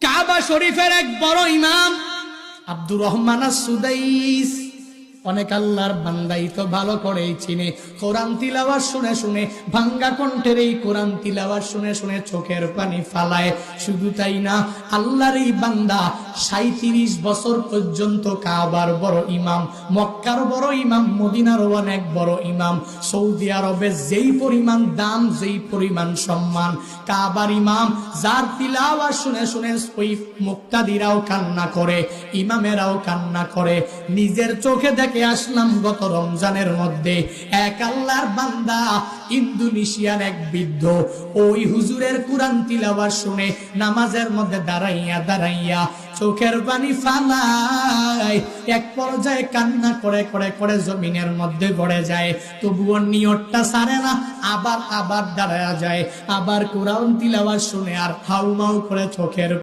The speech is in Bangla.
কাবা শরীফের এক বড় ইমাম আব্দুর রহমান আস-সুদাইস, অনেক আল্লাহর বান্দাই তো ভালো করেই চিনে। কোরআন তিলাওয়াত শুনে শুনে, ভাঙ্গা কণ্ঠের এই কোরআন তিলাওয়াত শুনে শুনে চোখের পানি ফালায়। শুধু তাই না, আল্লাহর এই বান্দা 37 বছর পর্যন্ত কাবার বড় ইমাম, মক্কার বড় ইমাম, মদিনার অনেক বড় ইমাম, সৌদি আরবে যেই পরিমাণ দাম, যেই পরিমাণ সম্মান, কাবার ইমাম যার তিলাওয়াত শুনে শুনে ওই মুক্তাদিরাও কান্না করে, ইমামেরাও কান্না করে। নিজের চোখে দেখে আসলাম গত রমজানের মধ্যে এক আল্লাহর বান্দা ইন্দোনেশিয়ার এক বৃদ্ধ ওই হুজুরের কোরআন তিলাওয়াত শুনে নামাজের মধ্যে দাঁড়াইয়া দাঁড়াইয়া চোখের পানি ফালায়, এক পর্যায়ে কান্না করে করে করে জমিনের মধ্যে পড়ে যায়। তবুও নিয়তটা ছাড়ে না, আবার দাঁড়ায়া যায়, আবার কোরআন তিলাওয়াত শুনে আর হাউমাউ করে চোখের